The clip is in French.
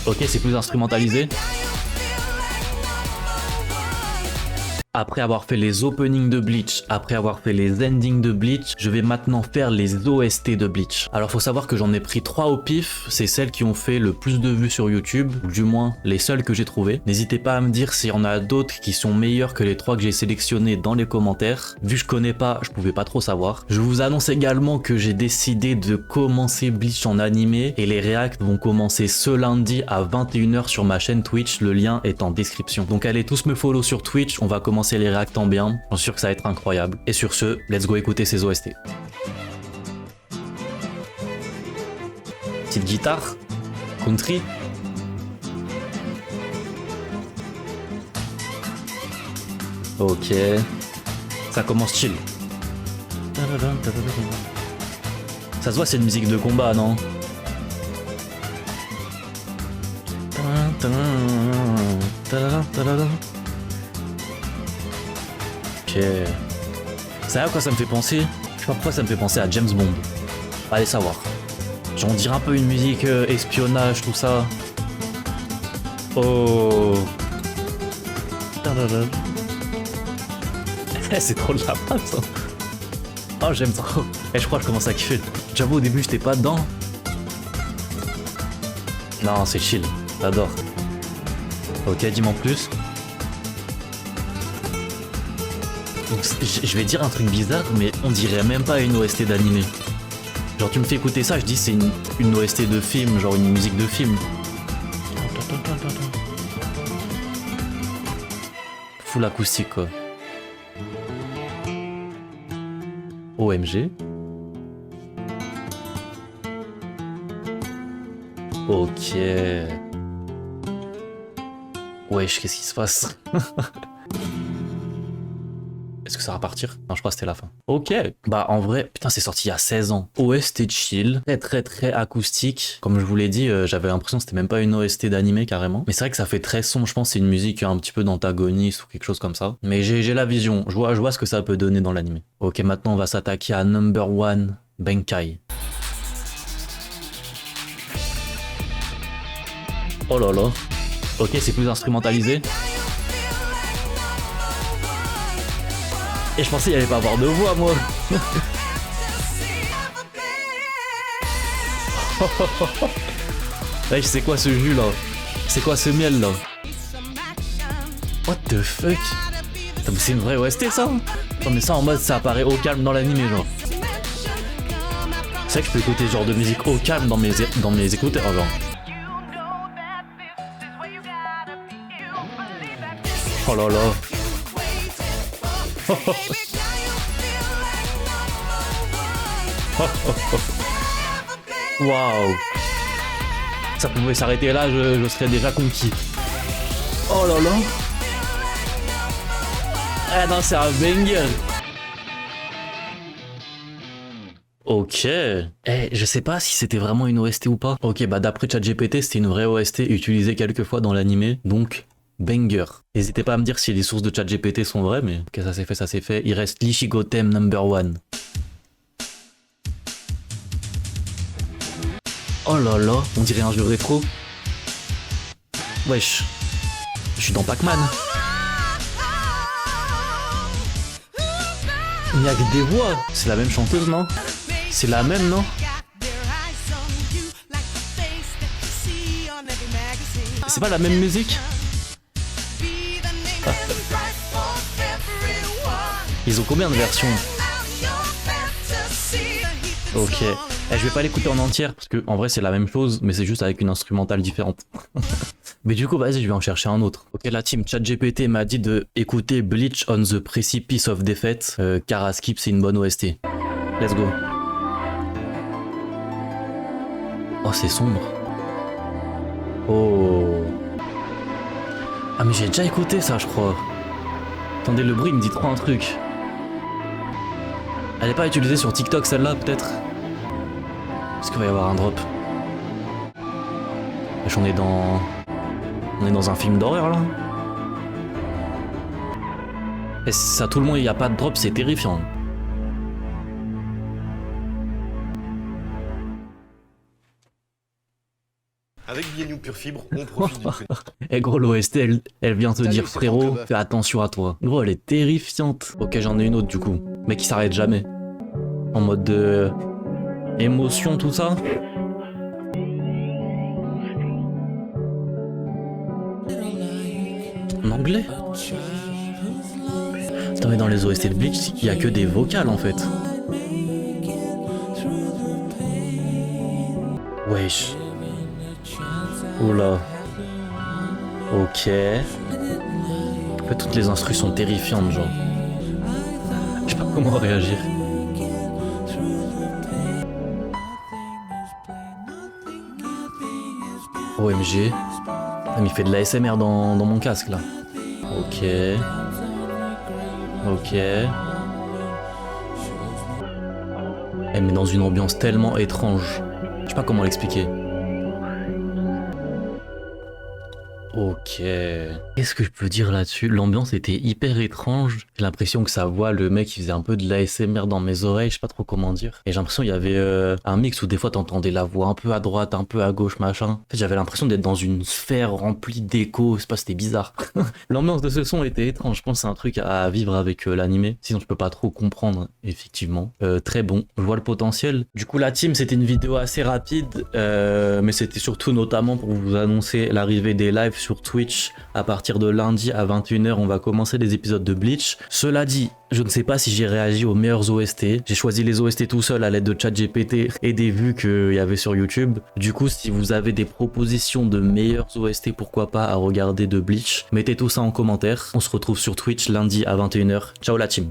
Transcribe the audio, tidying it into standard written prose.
Ok, c'est plus instrumentalisé. Après avoir fait les openings de Bleach, après avoir fait les endings de Bleach, je vais maintenant faire les OST de Bleach. Alors faut savoir que j'en ai pris 3 au pif, c'est celles qui ont fait le plus de vues sur YouTube, ou du moins les seules que j'ai trouvées. N'hésitez pas à me dire s'il y en a d'autres qui sont meilleures que les 3 que j'ai sélectionnés dans les commentaires. Vu que je connais pas, je pouvais pas trop savoir. Je vous annonce également que j'ai décidé de commencer Bleach en animé et les reacts vont commencer ce lundi à 21 h sur ma chaîne Twitch, le lien est en description. Donc allez tous me follow sur Twitch, on va commencer les réacts en bien, j'en suis sûr que ça va être incroyable. Et sur ce, let's go écouter ces OST. Petite guitare, country. Ok, ça commence chill. Ça se voit, c'est une musique de combat, non? Ok. C'est à quoi ça me fait penser? Je sais pas pourquoi ça me fait penser à James Bond. Allez savoir. J'en dirais un peu une musique espionnage, tout ça. Oh. C'est trop de la passe. Oh, j'aime trop. Et je crois que je commence à kiffer. J'avoue, au début, j'étais pas dedans. Non, c'est chill. J'adore. Ok, dis-moi en plus. Donc, je vais dire un truc bizarre, mais on dirait même pas une OST d'animé. Genre tu me fais écouter ça, je dis c'est une OST de film, genre une musique de film. Full acoustique quoi. OMG. Ok. Wesh, qu'est-ce qui se passe? Est-ce que ça va partir? Non, je crois que c'était la fin. Ok. Bah, en vrai, putain, c'est sorti il y a 16 ans. OST chill. Très acoustique. Comme je vous l'ai dit, j'avais l'impression que c'était même pas une OST d'animé carrément. Mais c'est vrai que ça fait très sombre. Je pense que c'est une musique un petit peu d'antagoniste ou quelque chose comme ça. Mais j'ai la vision. Je vois ce que ça peut donner dans l'animé. Ok, maintenant, on va s'attaquer à Number 1, Benkai. Oh là là. Ok, c'est plus instrumentalisé. Et je pensais qu'il allait pas avoir de voix, moi. Wesh, c'est quoi ce jus là? C'est quoi ce miel là? What the fuck? Putain, mais c'est une vraie OST ça? Non mais ça en mode ça apparaît au calme dans l'animé genre. C'est vrai que je peux écouter ce genre de musique au calme dans mes écouteurs genre. Oh là là. Waouh. Ça pouvait s'arrêter là, je serais déjà conquis. Oh là là. Ah non, c'est un banger. Ok. Je sais pas si c'était vraiment une OST ou pas. Ok, bah d'après ChatGPT, c'était une vraie OST utilisée quelques fois dans l'animé, donc banger. N'hésitez pas à me dire si les sources de ChatGPT sont vraies, mais ok, ça s'est fait. Il reste l'Ichigotem Number 1. Oh là là, on dirait un jeu rétro. Wesh, je suis dans Pac-Man. Il n'y a que des voix. C'est la même chanteuse, non? C'est la même, non? C'est pas la même musique? Ils ont combien de versions? Ok. Je vais pas l'écouter en entière parce que en vrai c'est la même chose mais c'est juste avec une instrumentale différente. Mais du coup vas-y je vais en chercher un autre. Ok, la team ChatGPT m'a dit de écouter Bleach on the Precipice of Defeat car à skip c'est une bonne OST. Let's go. Oh c'est sombre. Oh. Ah mais j'ai déjà écouté ça je crois. Attendez, le bruit me dit trop un truc. Elle est pas utilisée sur TikTok celle-là peut-être? Est-ce qu'il va y avoir un drop? On est dans un film d'horreur là. Et ça tout le monde il n'y a pas de drop, c'est terrifiant. Avec pieds nus pure fibre, on profite d'une Eh gros, l'OST, elle vient te Salut, dire c'est frérot, Franck Leboeuf. fais attention à toi. Gros, elle est terrifiante. Ok, j'en ai une autre du coup. Mais qui s'arrête jamais. En mode de... émotion, tout ça. En anglais? Putain, mais dans les OST de Bleach, il y a que des vocales en fait. Wesh. Oula. Ok. En fait, toutes les instrus sont terrifiantes, genre. Je sais pas comment réagir. OMG. Ah, mais il fait de l'ASMR dans mon casque là. Ok. Ok. Elle met dans une ambiance tellement étrange. Je sais pas comment l'expliquer. Ok. Qu'est-ce que je peux dire là-dessus? L'ambiance était hyper étrange. J'ai l'impression que sa voix, le mec, il faisait un peu de l'ASMR dans mes oreilles, je sais pas trop comment dire. Et j'ai l'impression qu'il y avait un mix où des fois t'entendais la voix un peu à droite, un peu à gauche, machin. En fait, j'avais l'impression d'être dans une sphère remplie d'échos. Je sais pas, c'était bizarre. L'ambiance de ce son était étrange. Je pense que c'est un truc à vivre avec l'animé. Sinon, je peux pas trop comprendre, effectivement. Très bon. Je vois le potentiel. Du coup, la team, c'était une vidéo assez rapide, mais c'était surtout notamment pour vous annoncer l'arrivée des lives sur Twitch. À partir de lundi à 21h, on va commencer les épisodes de Bleach. Cela dit, je ne sais pas si j'ai réagi aux meilleurs OST. J'ai choisi les OST tout seul à l'aide de ChatGPT et des vues qu'il y avait sur YouTube. Du coup, si vous avez des propositions de meilleurs OST, pourquoi pas à regarder de Bleach, mettez tout ça en commentaire. On se retrouve sur Twitch lundi à 21h. Ciao la team.